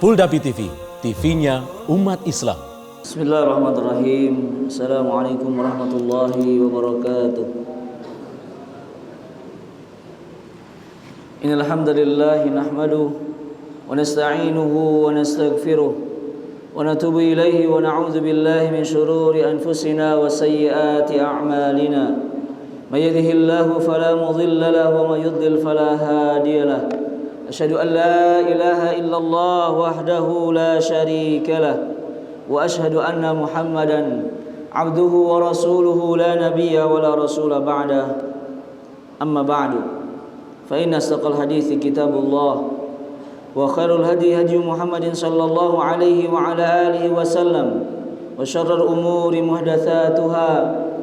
Puldapi TV, TV-nya umat Islam. Bismillahirrahmanirrahim. Assalamualaikum warahmatullahi wabarakatuh. Innal hamdalillah nahmaduhu wa nasta'inuhu wa nastaghfiruh wa natubu ilaihi wa na'udzu billahi min shururi anfusina wa sayyiati a'malina. May yahdihillahu fala mudilla lahu wa may yudlil fala hadiya lahu. Asyhadu an la ilaha illallah wahdahu la syarika lah wa asyhadu anna Muhammadan abduhu wa rasuluhu la nabiyya wa la rasula ba'da. Amma ba'du. Fa inna asdaqal hadithi kitabullah wa khairul hadi hadi Muhammadin sallallahu alaihi wa ala alihi wa sallam wa syarrul umuri muhdatsatuha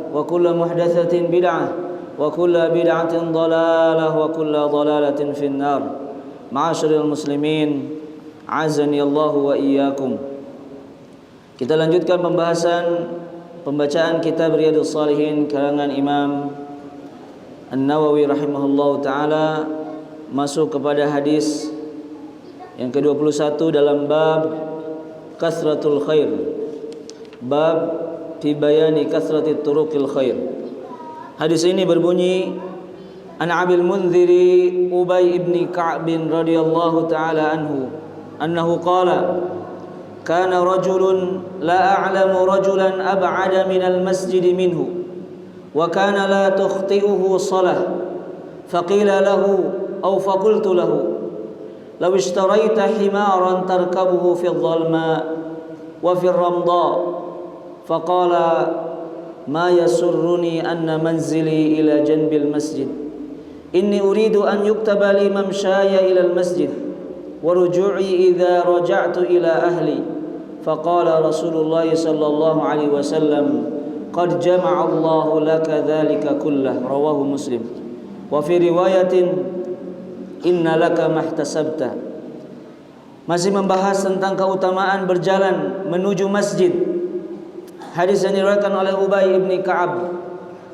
wa kullu muhdatsatin bid'ah wa kullu bid'atin dhalalah wa kullu dhalalatin finnar. Ma'asyiral muslimin, azani Allah wa iyyakum. Kita lanjutkan pembacaan kitab Riyadhus Shalihin karangan Imam An-Nawawi rahimahullahu taala, masuk kepada hadis yang ke-21 dalam bab kasratul khair. Bab fi bayani kasratit turuqil khair. Hadis ini berbunyi, An Abil Munziri Ubay ibn Ka'b radhiyallahu ta'ala anhu annahu qala kana rajulun la a'lamu rajulan ab'ada minal masjid minhu wa kana la tukhti'uhu salah faqila lahu aw faqultu lahu law ishtarayta himaran tarkabuhu fi adh-dhalma wa fi ar-ramda faqala ma yasurruni anna manzili ila janbil masjid inni uridu an yuktaba li mamshaya ila al-masjid wa ruju'i idza raja'tu ila ahli faqala Rasulullah sallallahu alaihi wasallam qad jama'a Allahu laka dhalika kullah, rawahu Muslim. Wa fi riwayatin inna laka mahtasabta. Masih membahas tentang keutamaan berjalan menuju masjid. Hadis yang diriwayatkan oleh Ubay ibn Ka'ab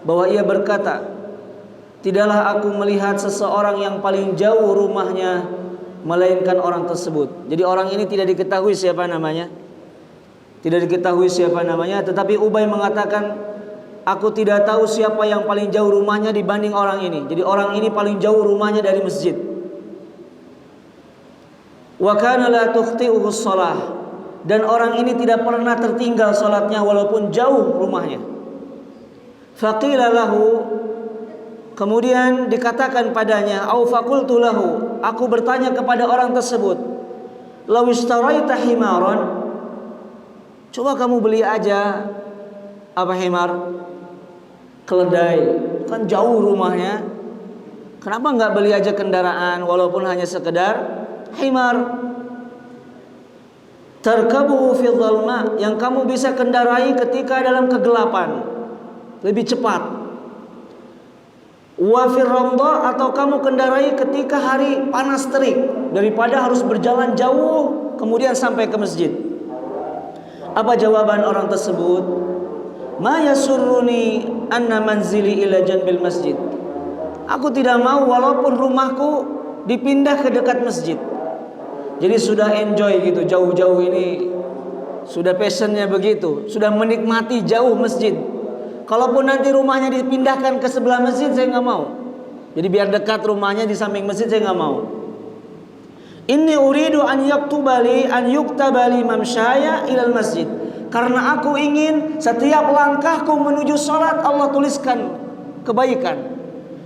bahwa ia berkata, tidaklah aku melihat seseorang yang paling jauh rumahnya melainkan orang tersebut. Jadi orang ini tidak diketahui siapa namanya. Tidak diketahui siapa namanya, tetapi Ubay mengatakan, aku tidak tahu siapa yang paling jauh rumahnya dibanding orang ini. Jadi orang ini paling jauh rumahnya dari masjid. Wa kana la tukhti'uhu shalah, dan orang ini tidak pernah tertinggal salatnya walaupun jauh rumahnya. Faqila lahu, kemudian dikatakan padanya, au faqultu lahu, aku bertanya kepada orang tersebut, law ishtaraita himaran, coba kamu beli aja apa himar, keledai, kan jauh rumahnya, kenapa enggak beli aja kendaraan walaupun hanya sekedar himar, tarkabuhu fi dhalma, yang kamu bisa kendarai ketika dalam kegelapan, lebih cepat. Wa fir ramda, atau kamu kendarai ketika hari panas terik, daripada harus berjalan jauh kemudian sampai ke masjid. Apa jawaban orang tersebut? Ma yasurruni anna manzili ila janbil masjid. Aku tidak mau walaupun rumahku dipindah ke dekat masjid. Jadi sudah enjoy gitu, jauh-jauh ini sudah passionnya begitu, sudah menikmati jauh masjid. Kalaupun nanti rumahnya dipindahkan ke sebelah masjid, saya nggak mau. Jadi biar dekat rumahnya di samping masjid, saya nggak mau. Inni uridu an yuktabali mamshaya ilal masjid. Karena aku ingin setiap langkahku menuju sholat Allah tuliskan kebaikan.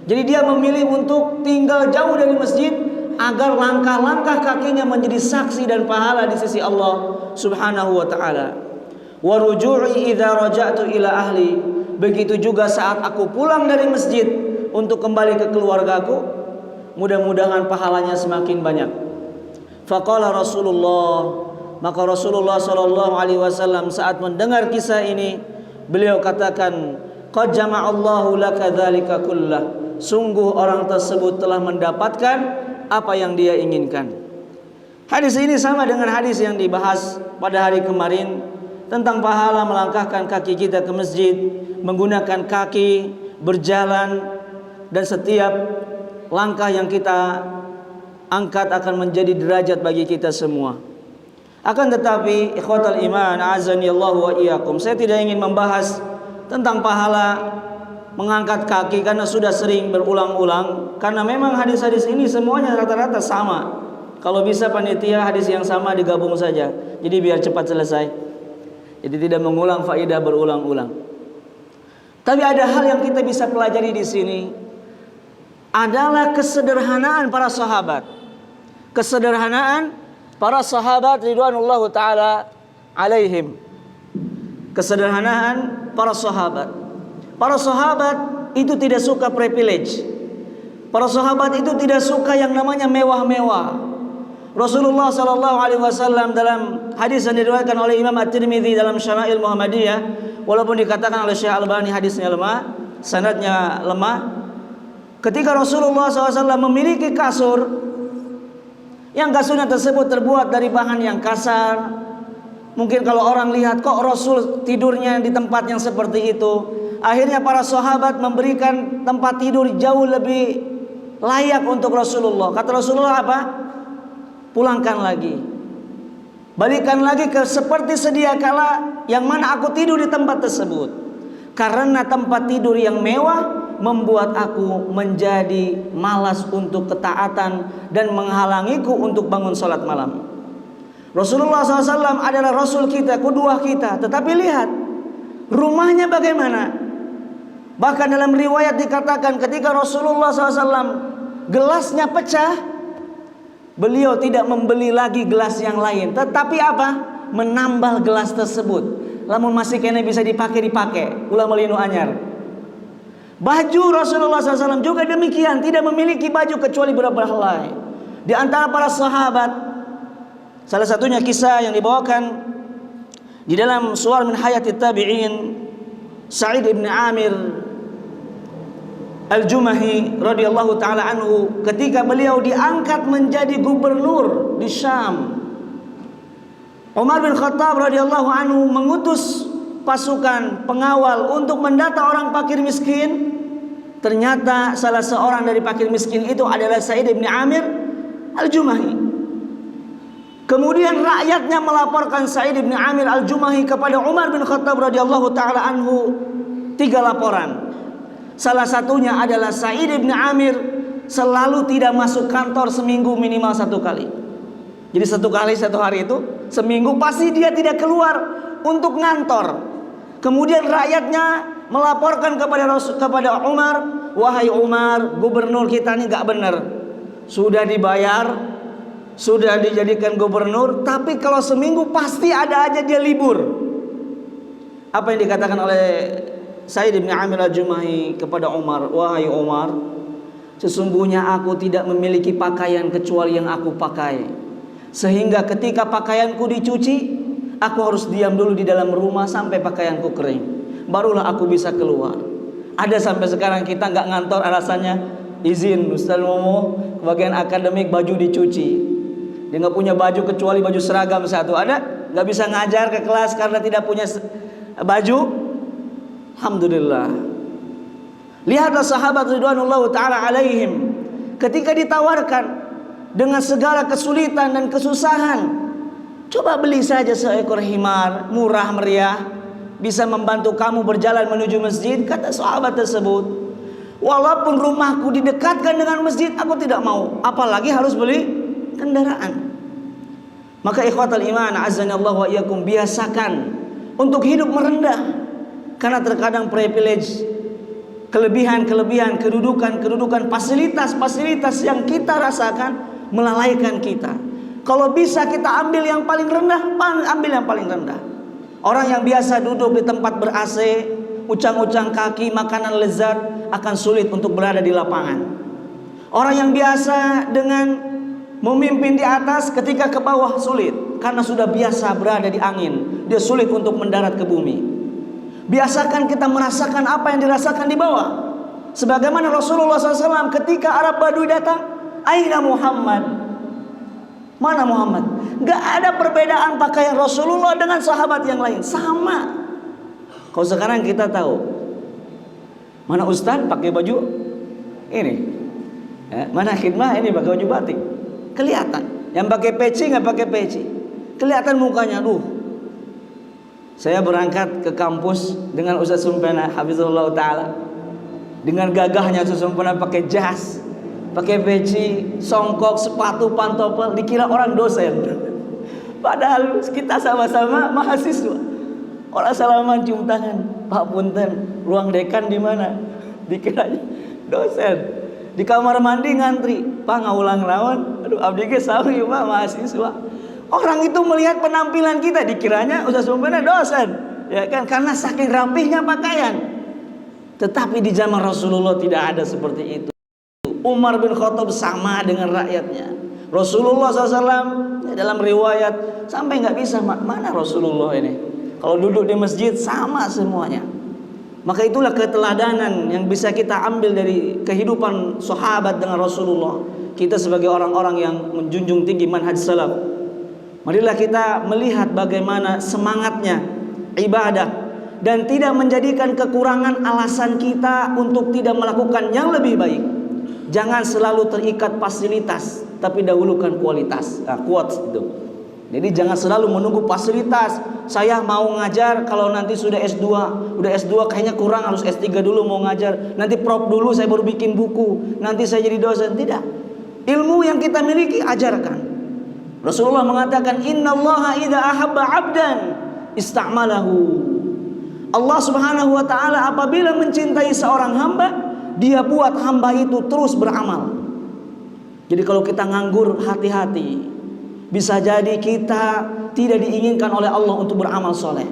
Jadi dia memilih untuk tinggal jauh dari masjid agar langkah-langkah kakinya menjadi saksi dan pahala di sisi Allah Subhanahu wa taala. Wa ruju'i idza raja'tu ila ahli. Begitu juga saat aku pulang dari masjid untuk kembali ke keluargaku, mudah-mudahan pahalanya semakin banyak. Faqala Rasulullah, maka Rasulullah sallallahu alaihi wasallam saat mendengar kisah ini, beliau katakan, qad jama'allahu laka dzalika kullah. Sungguh orang tersebut telah mendapatkan apa yang dia inginkan. Hadis ini sama dengan hadis yang dibahas pada hari kemarin tentang pahala melangkahkan kaki kita ke masjid, menggunakan kaki, berjalan, dan setiap langkah yang kita angkat akan menjadi derajat bagi kita semua. Akan tetapi ikhwatal iman, azani Allah wa iyyakum, saya tidak ingin membahas tentang pahala mengangkat kaki karena sudah sering berulang-ulang, karena memang hadis-hadis ini semuanya rata-rata sama. Kalau bisa panitia hadis yang sama digabung saja, jadi biar cepat selesai, jadi tidak mengulang faedah berulang-ulang. Tapi ada hal yang kita bisa pelajari di sini, adalah kesederhanaan para sahabat. Kesederhanaan para sahabat ridwanullahu ta'ala alaihim. Kesederhanaan para sahabat. Para sahabat itu tidak suka privilege. Para sahabat itu tidak suka yang namanya mewah-mewah. Rasulullah SAW dalam hadis yang diriwayatkan oleh Imam At-Tirmidzi dalam Syama'il Muhammadiyah, walaupun dikatakan oleh Syekh Albani hadisnya lemah, sanadnya lemah, ketika Rasulullah SAW memiliki kasur, yang kasurnya tersebut terbuat dari bahan yang kasar, mungkin kalau orang lihat kok Rasul tidurnya di tempat yang seperti itu, akhirnya para sahabat memberikan tempat tidur jauh lebih layak untuk Rasulullah. Kata Rasulullah apa? Pulangkan lagi, balikan lagi ke seperti sedia kala yang mana aku tidur di tempat tersebut. Karena tempat tidur yang mewah membuat aku menjadi malas untuk ketaatan dan menghalangiku untuk bangun salat malam. Rasulullah SAW adalah Rasul kita, kedua kita. Tetapi lihat rumahnya bagaimana. Bahkan dalam riwayat dikatakan ketika Rasulullah SAW gelasnya pecah, beliau tidak membeli lagi gelas yang lain, tetapi apa? Menambal gelas tersebut. Lamun masih kena bisa dipakai, ulah melinu anyar. Baju Rasulullah SAW juga demikian, tidak memiliki baju kecuali beberapa helai. Di antara para sahabat, salah satunya kisah yang dibawakan di dalam Suwar min Hayatit Tabi'in, Sa'id ibn Amir Al-Jumahi radhiyallahu ta'ala anhu, ketika beliau diangkat menjadi gubernur di Syam, Umar bin Khattab radhiyallahu anhu mengutus pasukan pengawal untuk mendata orang fakir miskin. Ternyata salah seorang dari fakir miskin itu adalah Sa'id bin Amir Al-Jumahi. Kemudian rakyatnya melaporkan Sa'id bin Amir Al-Jumahi kepada Umar bin Khattab radhiyallahu ta'ala anhu 3 laporan. Salah satunya adalah Sa'id bin Amir selalu tidak masuk kantor seminggu minimal 1 kali. Jadi 1 kali 1 hari itu, seminggu pasti dia tidak keluar untuk ngantor. Kemudian rakyatnya melaporkan kepada Umar, wahai Umar, gubernur kita ini gak benar. Sudah dibayar, sudah dijadikan gubernur, tapi kalau seminggu pasti ada aja dia libur. Apa yang dikatakan oleh Sa'id bin Amir Al-Jumahi kepada Umar, wahai Umar, sesungguhnya aku tidak memiliki pakaian kecuali yang aku pakai. Sehingga ketika pakaianku dicuci, aku harus diam dulu di dalam rumah sampai pakaianku kering, barulah aku bisa keluar. Ada sampai sekarang kita nggak ngantor alasannya izin Ustaz Momo bagian akademik baju dicuci. Dia nggak punya baju kecuali baju seragam satu. Ada nggak bisa ngajar ke kelas karena tidak punya baju. Alhamdulillah. Lihatlah sahabat ridwanullahu ta'ala alaihim, ketika ditawarkan dengan segala kesulitan dan kesusahan, coba beli saja seekor himar murah meriah, bisa membantu kamu berjalan menuju masjid. Kata sahabat tersebut, walaupun rumahku didekatkan dengan masjid, aku tidak mau, apalagi harus beli kendaraan. Maka ikhwatal iman, azza Allah wa iyyakum, biasakan untuk hidup merendah. Karena terkadang privilege, kelebihan-kelebihan, kedudukan, fasilitas yang kita rasakan melalaikan kita. Kalau bisa kita ambil yang paling rendah, ambil yang paling rendah. Orang yang biasa duduk di tempat ber-AC, ucang-ucang kaki, makanan lezat, akan sulit untuk berada di lapangan. Orang yang biasa dengan memimpin di atas, ketika ke bawah sulit, karena sudah biasa berada di angin, dia sulit untuk mendarat ke bumi. Biasakan kita merasakan apa yang dirasakan di bawah. Sebagaimana Rasulullah SAW ketika Arab Badui datang, aina Muhammad? Mana Muhammad? Gak ada perbedaan pakaian Rasulullah dengan sahabat yang lain, sama. Kalau sekarang kita tahu, mana ustaz pakai baju ini, mana khidmah ini pakai baju batik, kelihatan. Yang pakai peci nggak pakai peci, kelihatan mukanya. Saya berangkat ke kampus dengan Ustaz Sumpena hafizahullah taala. Dengan gagahnya Ustaz Sumpena pakai jas, pakai peci, songkok, sepatu, pantopel, dikira orang dosen. Padahal kita sama-sama mahasiswa. Orang salaman cium tangan, Pak Punten, ruang dekan di mana? Dikiranya dosen. Di kamar mandi ngantri, Pak ngaulang lawan. Aduh, abdi ge sawi Pak mahasiswa. Orang itu melihat penampilan kita dikiranya Ustaz Sumpena dosen, ya kan? Karena saking rapihnya pakaian. Tetapi di zaman Rasulullah tidak ada seperti itu. Umar bin Khattab sama dengan rakyatnya. Rasulullah SAW dalam riwayat sampai nggak bisa mana Rasulullah ini. Kalau duduk di masjid sama semuanya. Maka itulah keteladanan yang bisa kita ambil dari kehidupan sahabat dengan Rasulullah. Kita sebagai orang-orang yang menjunjung tinggi manhaj salaf, marilah kita melihat bagaimana semangatnya ibadah dan tidak menjadikan kekurangan alasan kita untuk tidak melakukan yang lebih baik. Jangan selalu terikat fasilitas, tapi dahulukan kualitas. Quotes itu. Jadi jangan selalu menunggu fasilitas. Saya mau ngajar kalau nanti sudah S2, udah S2 kayaknya kurang, harus S3 dulu mau ngajar. Nanti prop dulu saya baru bikin buku, nanti saya jadi dosen. Tidak. Ilmu yang kita miliki ajarkan. Rasulullah mengatakan innallaha idza ahabba 'abdan ista'malahu. Allah Subhanahu wa taala apabila mencintai seorang hamba, dia buat hamba itu terus beramal. Jadi kalau kita nganggur, hati-hati. Bisa jadi kita tidak diinginkan oleh Allah untuk beramal soleh.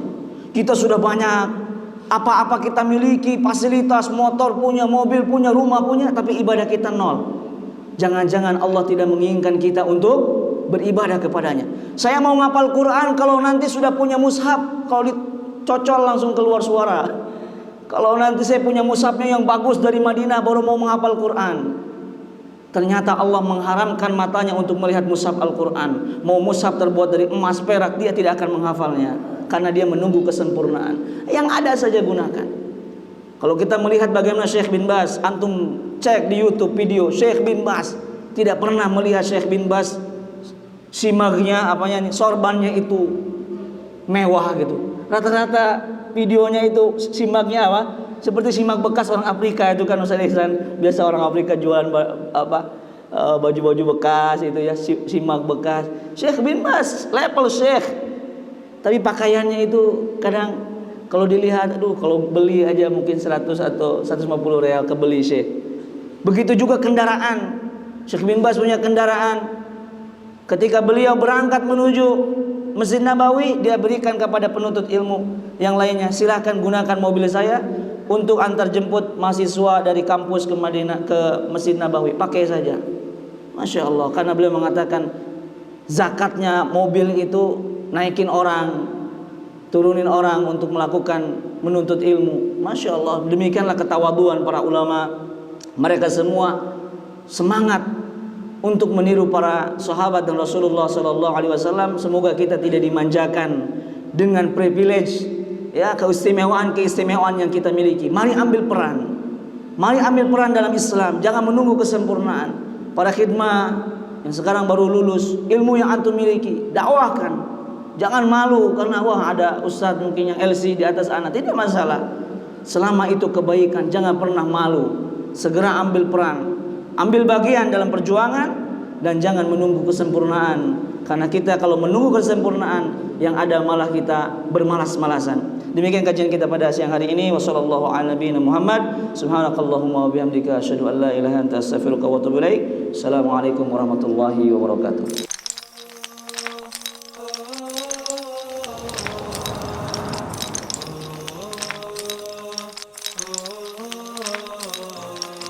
Kita sudah banyak, apa-apa kita miliki, fasilitas, motor punya, mobil punya, rumah punya, tapi ibadah kita nol. Jangan-jangan Allah tidak menginginkan kita untuk beribadah kepadanya. Saya mau ngapal Quran kalau nanti sudah punya mushaf, kalau dicocol langsung keluar suara. Kalau nanti saya punya mushafnya yang bagus dari Madinah baru mau menghafal Quran. Ternyata Allah mengharamkan matanya untuk melihat mushaf Al-Quran. Mau mushaf terbuat dari emas, perak, dia tidak akan menghafalnya, karena dia menunggu kesempurnaan. Yang ada saja gunakan. Kalau kita melihat bagaimana Syekh bin Baz, antum cek di YouTube video Syekh bin Baz, tidak pernah melihat Syekh bin Baz simagnya, sorbannya itu mewah gitu. Rata-rata videonya itu simagnya apa? Seperti simak bekas orang Afrika itu kan Ustaz Ihsan. Biasa orang Afrika jualan baju-baju bekas itu ya, simak bekas. Syekh bin Baz level Syekh. Tapi pakaiannya itu kadang kalau dilihat, kalau beli aja mungkin 100 atau 150 real kebeli Syekh. Begitu juga kendaraan. Syekh bin Baz punya kendaraan. Ketika beliau berangkat menuju Masjid Nabawi, dia berikan kepada penuntut ilmu yang lainnya, silahkan gunakan mobil saya untuk antar jemput mahasiswa dari kampus ke Madinah, ke Masjid Nabawi, pakai saja. Masya Allah, karena beliau mengatakan zakatnya mobil itu naikin orang, turunin orang untuk melakukan menuntut ilmu. Masya Allah, demikianlah ketawaduan para ulama. Mereka semua semangat untuk meniru para sahabat dan Rasulullah SAW. Semoga kita tidak dimanjakan dengan privilege, ya, keistimewaan yang kita miliki. Mari ambil peran. Mari ambil peran dalam Islam. Jangan menunggu kesempurnaan. Para khidmah yang sekarang baru lulus, ilmu yang antum miliki, dakwahkan. Jangan malu karena ada ustadz mungkin yang LC di atas anak. Tidak masalah. Selama itu kebaikan, jangan pernah malu. Segera ambil peran. Ambil bagian dalam perjuangan dan jangan menunggu kesempurnaan. Karena kita kalau menunggu kesempurnaan, yang ada malah kita bermalas-malasan. Demikian kajian kita pada siang hari ini. Wassallallahu ala nabiyina Muhammad. Subhanakallahumma wa bihamdika asyhadu an la ilaha illa anta astaghfiruka wa atubu ilaik. Assalamualaikum warahmatullahi wabarakatuh.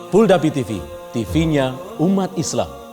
Puldapi TV, TV-nya umat Islam.